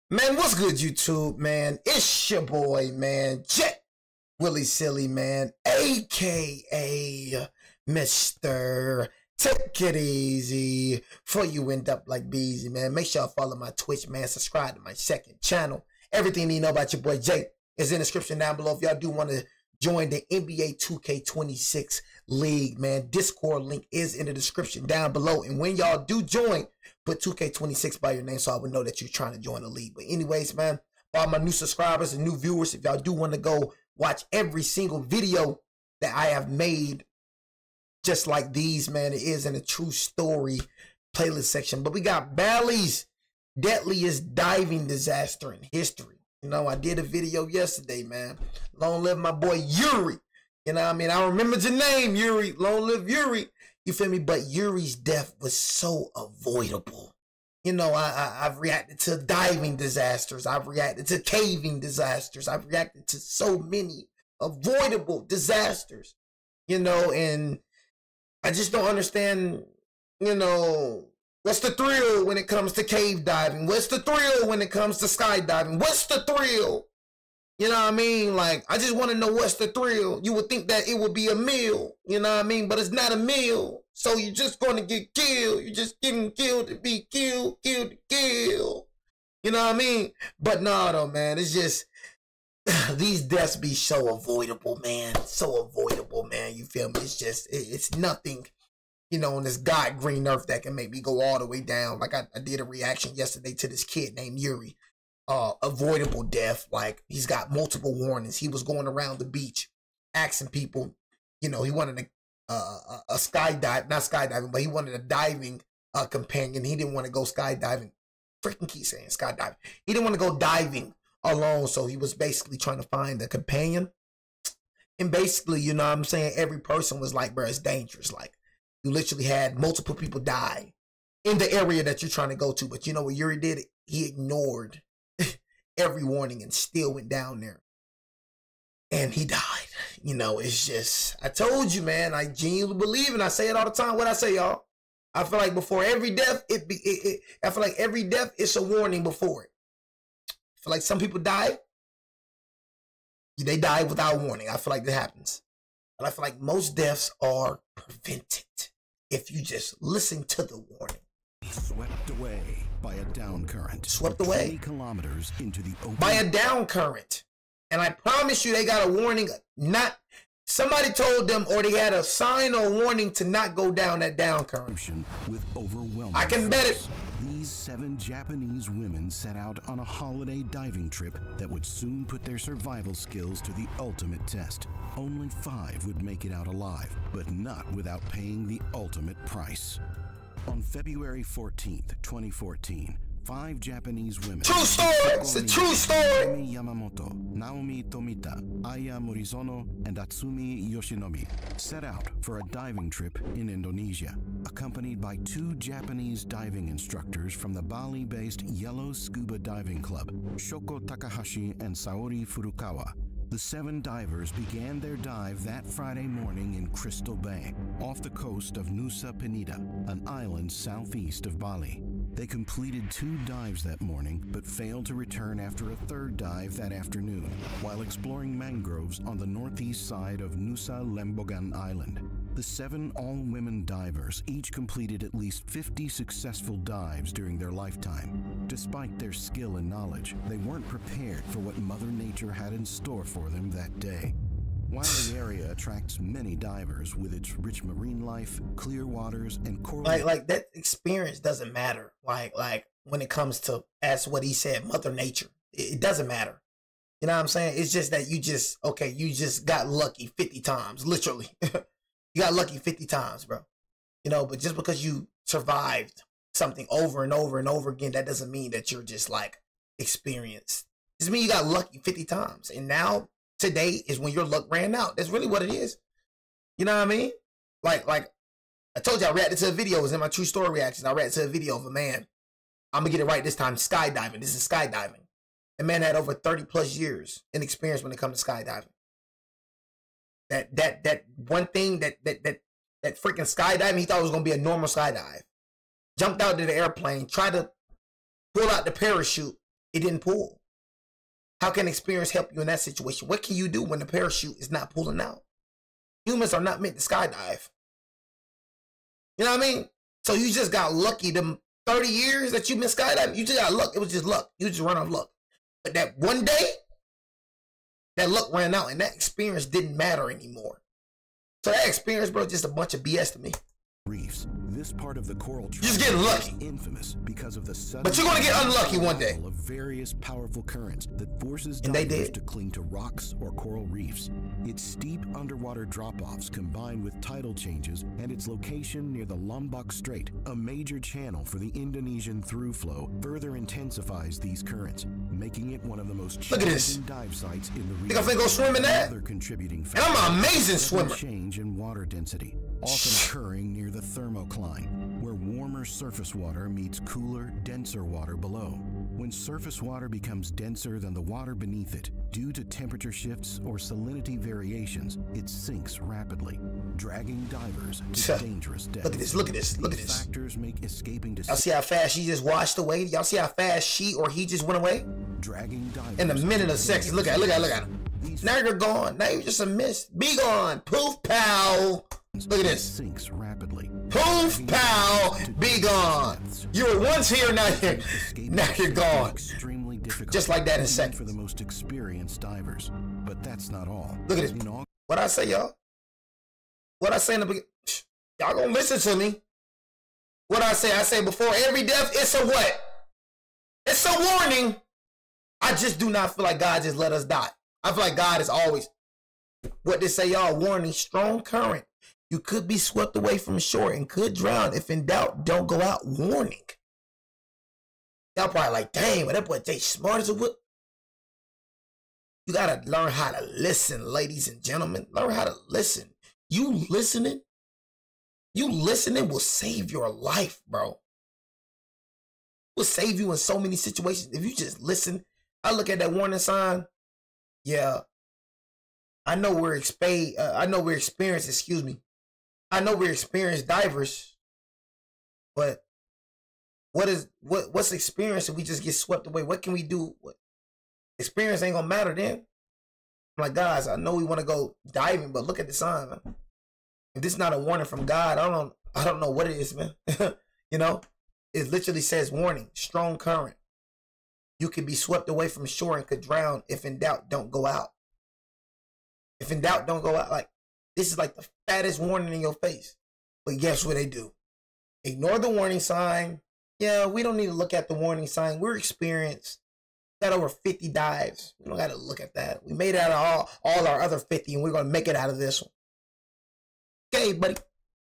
Man, what's good, YouTube, man? It's your boy, man, Jet Willie Silly, man, a.k.a. Mr. Take It Easy. Before you end up like Beezy, man, make sure you follow my Twitch, man. Subscribe to my second channel. Everything you know about your boy, Jay, is in the description down below. If y'all do want to join the NBA 2K26 League, man, Discord link is in the description down below. And when y'all do join, put 2K26 by your name so I would know that you're trying to join the league. But anyways, man, for all my new subscribers and new viewers, if y'all do want to go watch every single video that I have made just like these, man, it is in a true story playlist section. But we got Bali's deadliest diving disaster in history. You know, I did a video yesterday, man. Long live my boy Yuri. You know what I mean? I remember your name, Yuri. Long live Yuri. You feel me? But Yuri's death was so avoidable. You know, I've reacted to diving disasters. I've reacted to caving disasters. I've reacted to so many avoidable disasters. You know, and I just don't understand, you know, what's the thrill when it comes to cave diving? What's the thrill when it comes to skydiving? What's the thrill? You know what I mean? Like, I just want to know what's the thrill. You would think that it would be a meal, you know what I mean? But it's not a meal. So you're just going to get killed. You're just getting killed to be killed, killed to kill. You know what I mean? But no, though, man. It's just, these deaths be so avoidable, man. So avoidable, man. You feel me? It's just, it's nothing, you know, on this God green earth that can make me go all the way down. Like I did a reaction yesterday to this kid named Yuri. Avoidable death. Like, he's got multiple warnings. He was going around the beach asking people, you know, he wanted a skydive, not skydiving, but he wanted a diving companion. He didn't want to go skydiving. Freaking keep saying skydiving. He didn't want to go diving alone, so he was basically trying to find a companion. And basically, you know what I'm saying, every person was like, bro, it's dangerous. Like, you literally had multiple people die in the area that you're trying to go to. But you know what Yuri did? He ignored every warning and still went down there. And he died. You know, it's just, I told you, man, I genuinely believe, and I say it all the time. What I say, y'all? I feel like before every death, I feel like every death is a warning before it. I feel like some people die. They die without warning. I feel like that happens. But I feel like most deaths are prevented if you just listen to the warning. Swept away by a down current. Swept away 20 kilometers into the open by a down current. And I promise you, they got a warning. Not somebody told them, or they had a sign or warning to not go down that down current. With overwhelming I can bet it. These 7 Japanese women set out on a holiday diving trip that would soon put their survival skills to the ultimate test. Only 5 would make it out alive, but not without paying the ultimate price. On February 14th, 2014, 5 Japanese women. True story! It's a true story! Naomi Yamamoto, Naomi Tomita, Aya Morizono, and Atsumi Yoshinomi set out for a diving trip in Indonesia, accompanied by 2 Japanese diving instructors from the Bali-based Yellow Scuba Diving Club, Shoko Takahashi and Saori Furukawa. The 7 divers began their dive that Friday morning in Crystal Bay, off the coast of Nusa Penida, an island southeast of Bali. They completed 2 dives that morning, but failed to return after a 3rd dive that afternoon, while exploring mangroves on the northeast side of Nusa Lembongan Island. The 7 all-women divers each completed at least 50 successful dives during their lifetime. Despite their skill and knowledge, they weren't prepared for what Mother Nature had in store for them that day. While the area attracts many divers with its rich marine life, clear waters, and coral... Like that experience doesn't matter. Like when it comes to, as what he said, Mother Nature. It doesn't matter. You know what I'm saying? It's just that you just got lucky 50 times, literally. You got lucky 50 times, bro. You know, but just because you survived something over and over and over again, that doesn't mean that you're just like experienced. It just means you got lucky 50 times. And now today is when your luck ran out. That's really what it is. You know what I mean? Like I told you, I reacted to a video. It was in my true story reactions. I reacted to a video of a man. I'm gonna get it right this time. Skydiving. This is skydiving. The man had over 30 plus years in experience when it comes to skydiving. That one thing that freaking skydiving, he thought it was gonna be a normal skydive. Jumped out to the airplane, tried to pull out the parachute, It didn't pull. How can experience help you in that situation? What can you do when the parachute is not pulling out? Humans are not meant to skydive. You know what I mean? So you just got lucky. Them 30 years that you've been skydiving, you just got luck. It was just luck. You just run off luck. But that one day, that luck ran out and that experience didn't matter anymore. So that experience, bro, just a bunch of BS to me. Reefs. This part of the coral You're just getting lucky. Infamous because of the sudden, but you're gonna get unlucky one day. Of various powerful currents that forces and divers to cling to rocks or coral reefs. Its steep underwater drop-offs combined with tidal changes and its location near the Lombok Strait, a major channel for the Indonesian through flow, further intensifies these currents, making it one of the most challenging dive sites in the region. Think I'm finna go swim in that? Another contributing factor. And I'm an amazing swimmer. Change in water density, often occurring near the thermocline, where warmer surface water meets cooler, denser water below. When surface water becomes denser than the water beneath it, due to temperature shifts or salinity variations, it sinks rapidly, dragging divers to dangerous depths. Look at this, look at this, look at this. Factors make escaping to y'all see how fast she just washed away? Y'all see how fast she or he just went away? Dragging divers in a minute of seconds. Look at him. Now you're gone. Now you're just a mist. Be gone. Poof, pow. Look at this. Sinks rapidly. Poof, pow, be gone. You were once here, now you're gone. Extremely difficult. Just like that in seconds. For the most experienced divers. But that's not all. Look at this. What I say, y'all? What I say in the beginning? Y'all gonna listen to me. What I say before every death, it's a what? It's a warning. I just do not feel like God just let us die. I feel like God is always, what they say, y'all, warning, strong current. You could be swept away from shore and could drown. If in doubt, don't go out. Warning. Y'all probably like, dang, but that boy Jay smart as a whip. You gotta learn how to listen, ladies and gentlemen. Learn how to listen. You listening will save your life, bro. Will save you in so many situations. If you just listen, I look at that warning sign. Yeah, I know we're experienced, excuse me. I know we're experienced divers, but what's experience if we just get swept away? What can we do? Experience ain't gonna matter then. I'm like, guys, I know we want to go diving, but look at the sign, man. If this is not a warning from God, I don't know what it is, man. You know, it literally says warning, strong current. You could be swept away from shore and could drown. If in doubt, don't go out. If in doubt, don't go out. Like, this is like the fattest warning in your face. But guess what they do? Ignore the warning sign. Yeah, we don't need to look at the warning sign. We're experienced. Got over 50 dives. We don't got to look at that. We made it out of all our other 50, and we're going to make it out of this one. Okay, buddy.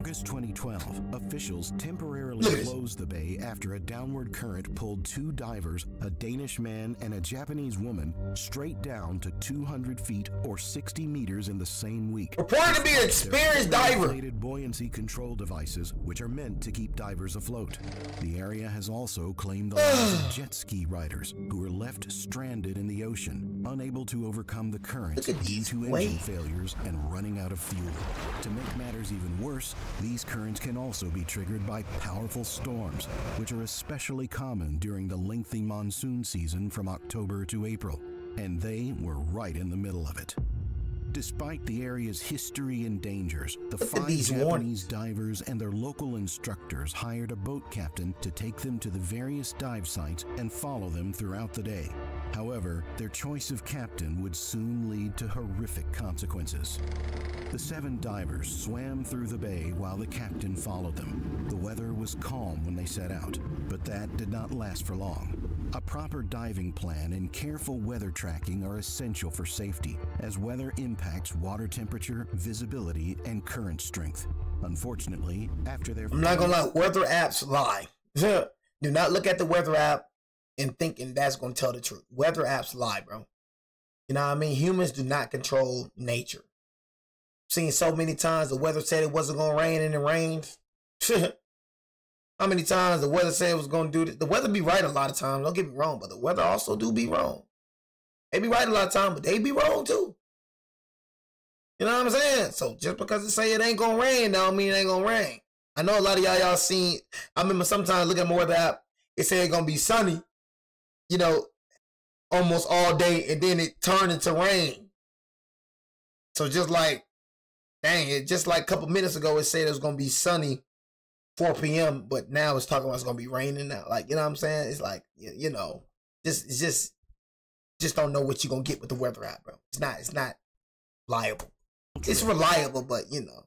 August 2012, officials temporarily closed the bay after a downward current pulled two divers, a Danish man and a Japanese woman, straight down to 200 feet or 60 meters in the same week. Reported to be an experienced diver. Buoyancy control devices, which are meant to keep divers afloat. The area has also claimed the lives of jet ski riders who were left stranded in the ocean, unable to overcome the currents due to engine failures and running out of fuel. To make matters even worse, these currents can also be triggered by powerful storms, which are especially common during the lengthy monsoon season from October to April, and they were right in the middle of it. Despite the area's history and dangers, the 5 Japanese divers and their local instructors hired a boat captain to take them to the various dive sites and follow them throughout the day. However, their choice of captain would soon lead to horrific consequences. The 7 divers swam through the bay while the captain followed them. The weather was calm when they set out, but that did not last for long. A proper diving plan and careful weather tracking are essential for safety, as weather impacts water temperature, visibility, and current strength. Unfortunately, after their... I'm not gonna lie, weather apps lie. Do not look at the weather app and thinking that's gonna tell the truth. Weather apps lie, bro. You know what I mean? Humans do not control nature. Seen so many times the weather said it wasn't gonna rain and it rains. How many times the weather said it was gonna do this? The weather be right a lot of times, don't get me wrong, but the weather also do be wrong. They be right a lot of times, but they be wrong too. You know what I'm saying? So just because it say it ain't gonna rain, don't mean it ain't gonna rain. I know a lot of y'all seen, I remember sometimes look at my weather app, it say it's gonna be sunny. You know, almost all day, and then it turned into rain. So just like, dang, it just like a couple minutes ago, it said it was gonna be sunny 4 p.m., but now it's talking about it's gonna be raining now. Like, you know what I'm saying? It's like, you know, just don't know what you're gonna get with the weather app, bro. It's not reliable. It's reliable, but you know,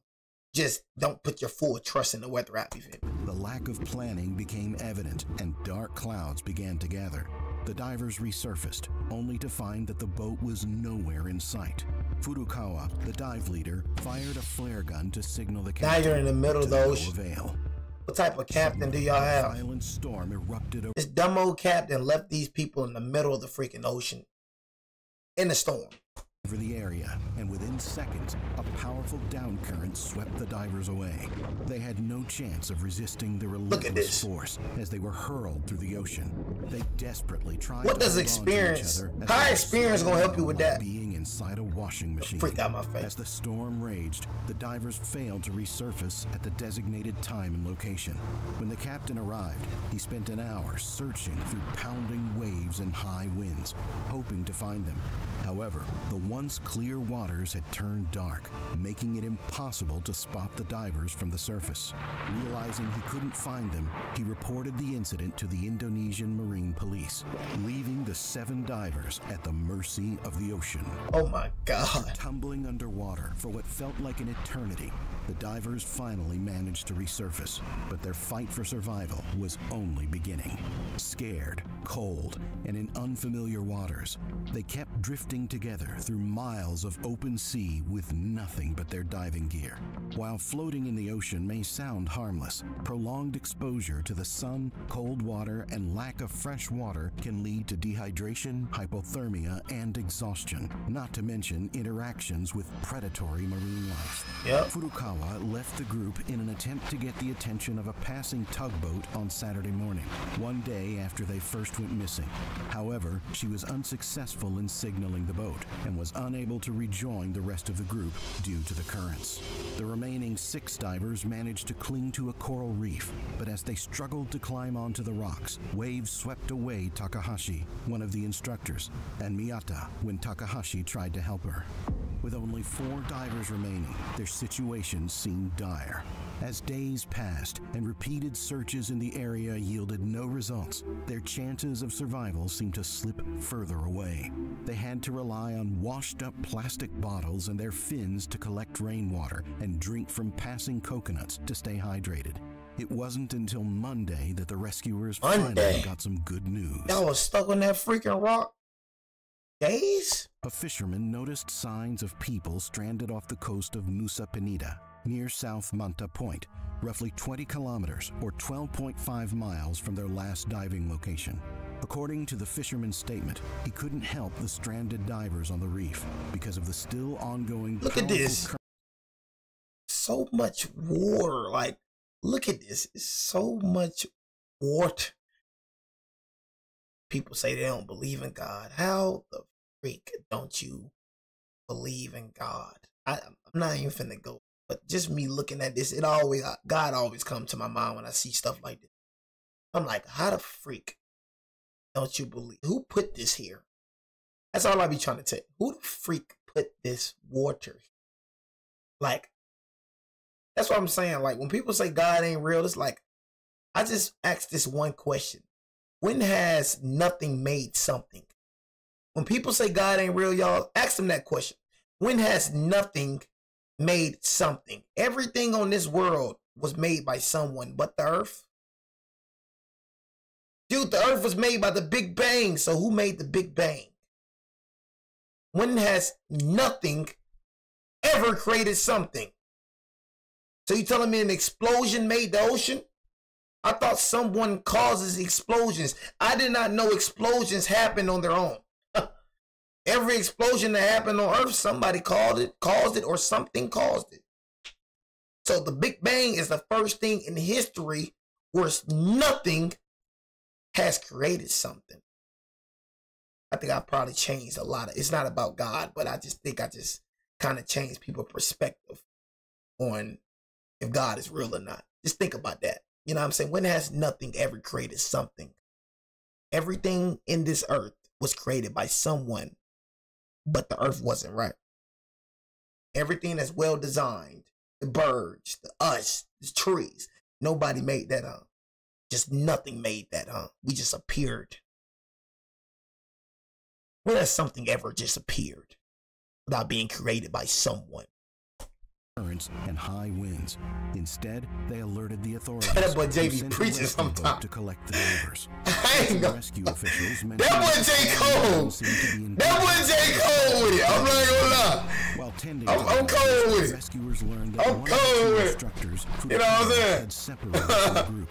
just don't put your full trust in the weather app. You feel me? The lack of planning became evident and dark clouds began to gather. The divers resurfaced, only to find that the boat was nowhere in sight. Furukawa, the dive leader, fired a flare gun to signal the captain. Now you're in the middle of the ocean. No avail. What type of captain do y'all have? A violent storm erupted over This dumb old captain left these people in the middle of the freaking ocean in a storm. the area, and within seconds, a powerful down current swept the divers away. They had no chance of resisting the relentless force as they were hurled through the ocean. They desperately tried What does experience? How experience gonna help you with that? Being inside a washing machine. Freak out my face. As the storm raged, the divers failed to resurface at the designated time and location. When the captain arrived, he spent an hour searching through pounding waves and high winds, hoping to find them. However, the once clear waters had turned dark, making it impossible to spot the divers from the surface. Realizing he couldn't find them, he reported the incident to the Indonesian Marine Police, leaving the 7 divers at the mercy of the ocean. Oh my God. Tumbling underwater for what felt like an eternity, the divers finally managed to resurface, but their fight for survival was only beginning. Scared, cold, and in unfamiliar waters, they kept drifting together through miles of open sea with nothing but their diving gear. While floating in the ocean may sound harmless, prolonged exposure to the sun, cold water, and lack of fresh water can lead to dehydration, hypothermia, and exhaustion, not to mention interactions with predatory marine life. Furukawa left the group in an attempt to get the attention of a passing tugboat on Saturday morning, one day after they first went missing. However, she was unsuccessful in signaling the boat and was unable to rejoin the rest of the group due to the currents. The remaining 6 divers managed to cling to a coral reef, but as they struggled to climb onto the rocks, waves swept away Takahashi, one of the instructors, and Miyata when Takahashi tried to help her. With only 4 divers remaining, their situation seemed dire. As days passed and repeated searches in the area yielded no results, their chances of survival seemed to slip further away. They had to rely on washed-up plastic bottles and their fins to collect rainwater and drink from passing coconuts to stay hydrated. It wasn't until Monday that the rescuers finally got some good news. Y'all was stuck on that freaking rock? Days? A fisherman noticed signs of people stranded off the coast of Nusa Penida, near South Manta Point, roughly 20 kilometers or 12.5 miles from their last diving location. According to the fisherman's statement, he couldn't help the stranded divers on the reef because of the still ongoing. Look at this. So much water. Like, look at this. It's so much water. People say they don't believe in God. How the freak don't you believe in God? I'm not even finna go. But just me looking at this, God always comes to my mind when I see stuff like this. I'm like, how the freak don't you believe? Who put this here? That's all I be trying to tell you. Who the freak put this water here? Like, that's what I'm saying. Like, when people say God ain't real, it's like, I just ask this one question. When has nothing made something? When people say God ain't real, y'all, ask them that question. When has nothing made something? Everything on this world was made by someone but the earth. Dude, the earth was made by the Big Bang. So who made the Big Bang? When has nothing ever created something? So you telling me an explosion made the ocean? I thought someone causes explosions. I did not know explosions happen on their own. Every explosion that happened on Earth, somebody caused it, or something caused it. So the Big Bang is the first thing in history where nothing has created something. I think I probably changed a lot. It's not about God, but I just think I just kind of changed people's perspective on if God is real or not. Just think about that. You know what I'm saying? When has nothing ever created something? Everything in this earth was created by someone, but the earth wasn't, right? Everything that's well designed, the birds, the us, the trees, nobody made that up. Just nothing made that up. We just appeared. Where has something ever just appeared without being created by someone? And high winds. Instead, they alerted the authorities. That boy JV preaching sometimes. To collect the divers. I ain't gonna. Rescue officials That boy J. Cole. That boy J. Cole with it. I'm not gonna lie. While tending I'm cold with it. Rescuers learned that I'm cold with it. Instructors you know what I'm saying? Had separated from the group.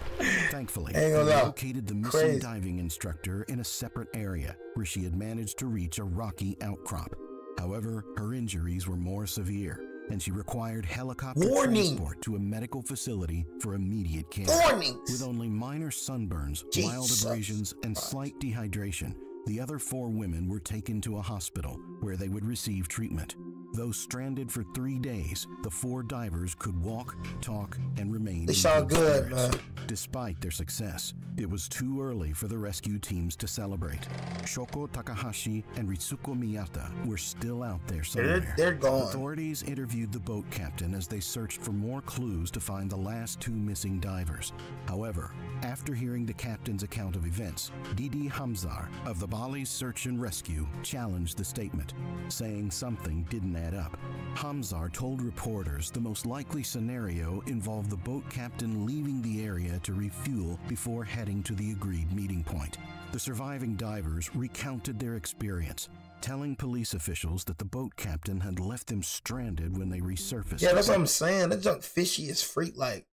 Thankfully, they located the missing diving instructor in a separate area where she had managed to reach a rocky outcrop. However, her injuries were more severe, and she required helicopter transport to a medical facility for immediate care. With only minor sunburns, mild abrasions, and slight dehydration, the other 4 women were taken to a hospital where they would receive treatment. Though stranded for 3 days, the 4 divers could walk, talk, and remain. They sound good, man. Despite their success, it was too early for the rescue teams to celebrate. Shoko Takahashi and Ritsuko Miyata were still out there somewhere. They're gone. Authorities interviewed the boat captain as they searched for more clues to find the last 2 missing divers. However, after hearing the captain's account of events, Didi Hamzar of the Bali Search and Rescue challenged the statement, saying something didn't add up. Hamzar told reporters the most likely scenario involved the boat captain leaving the area to refuel before heading to the agreed meeting point. The surviving divers recounted their experience, telling police officials that the boat captain had left them stranded when they resurfaced. Yeah, that's what I'm saying. That junk fishy as freak. Like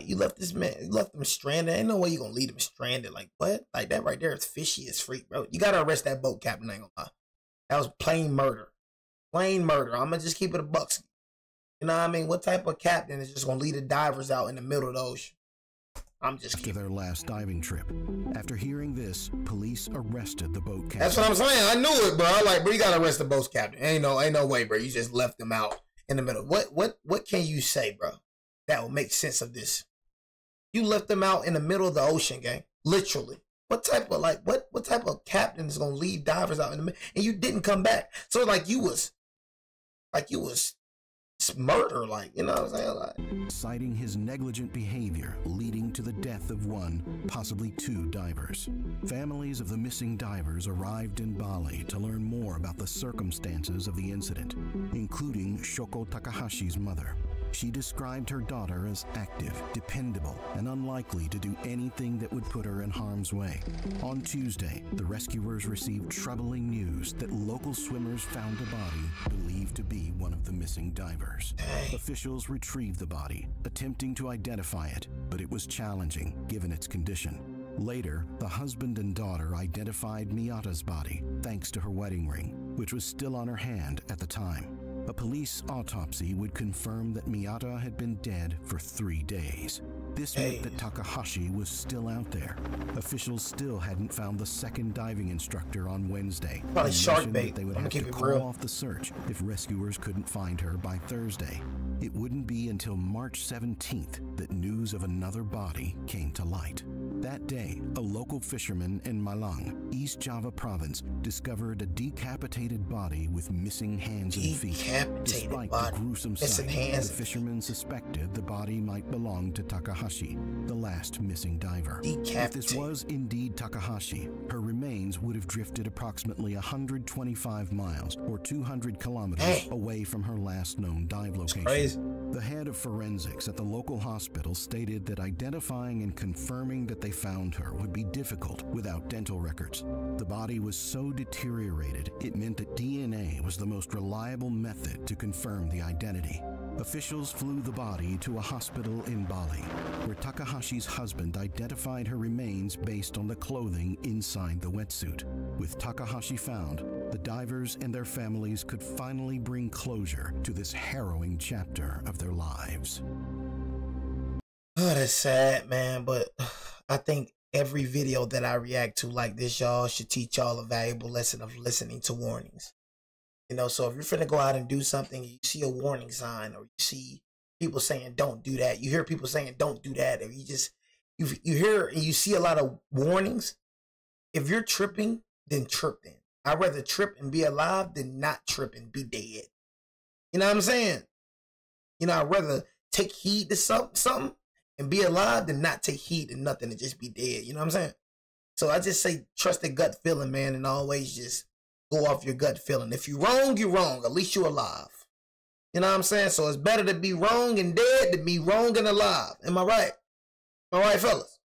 you left this man, you left them stranded. Ain't no way you gonna leave them stranded. Like what? Like that right there is fishy as freak, bro. You gotta arrest that boat captain. I ain't gonna lie. That was plain murder. Plain murder. I'm gonna just keep it a buck. You know what I mean? What type of captain is just gonna lead the divers out in the middle of the ocean? I'm just after their last diving trip. After hearing this, police arrested the boat captain. That's what I'm saying. I knew it, bro. Like, bro, you gotta arrest the boat captain. Ain't no way, bro. You just left them out in the middle. What can you say, bro? That will make sense of this. You left them out in the middle of the ocean, gang. Literally. What type of what type of captain is gonna leave divers out in the middle and you didn't come back? So you was murder, like, you know what I'm saying? Like, citing his negligent behavior leading to the death of 1, possibly 2 divers. Families of the missing divers arrived in Bali to learn more about the circumstances of the incident, including Shoko Takahashi's mother. She described her daughter as active, dependable, and unlikely to do anything that would put her in harm's way. On Tuesday, the rescuers received troubling news that local swimmers found a body believed to be one of the missing divers. Officials retrieved the body, attempting to identify it, but it was challenging given its condition. Later, the husband and daughter identified Miyata's body thanks to her wedding ring, which was still on her hand at the time. A police autopsy would confirm that Miyata had been dead for 3 days. This meant that Takahashi was still out there. Officials still hadn't found the second diving instructor on Wednesday. Probably shark bait. They would have to call off the search if rescuers couldn't find her by Thursday. It wouldn't be until March 17th that news of another body came to light. That day, a local fisherman in Malang, East Java province, discovered a decapitated body with missing hands and feet. Despite the gruesome sight, the fisherman suspected the body might belong to Takahashi, the last missing diver. If this was indeed Takahashi, her remains would have drifted approximately 125 miles or 200 kilometers away from her last known dive location. The head of forensics at the local hospital stated that identifying and confirming that they found her would be difficult without dental records. The body was so deteriorated, it meant that DNA was the most reliable method to confirm the identity. Officials flew the body to a hospital in Bali, where Takahashi's husband identified her remains based on the clothing inside the wetsuit. With Takahashi found, the divers and their families could finally bring closure to this harrowing chapter of their lives. Oh, that's sad, man, but I think every video that I react to like this, y'all, should teach y'all a valuable lesson of listening to warnings. You know, so if you're finna go out and do something, you see a warning sign, or you see people saying don't do that, you hear people saying don't do that, or you hear and you see a lot of warnings. If you're tripping, than tripping. I'd rather trip and be alive than not trip and be dead. You know what I'm saying? You know, I'd rather take heed to something and be alive than not take heed to nothing and just be dead. You know what I'm saying? So I just say trust the gut feeling, man, and always just go off your gut feeling. If you're wrong, you're wrong. At least you're alive. You know what I'm saying? So it's better to be wrong and dead than be wrong and alive. Am I right? Am I right, fellas?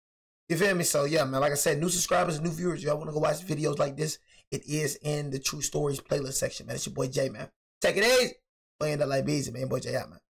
You feel me? So yeah, man, like I said, new subscribers, new viewers, y'all want to go watch videos like this, it is in the True Stories playlist section, man. It's your boy Jay, man. Take it easy. Playing that like beezy, man. Boy Jay out, man.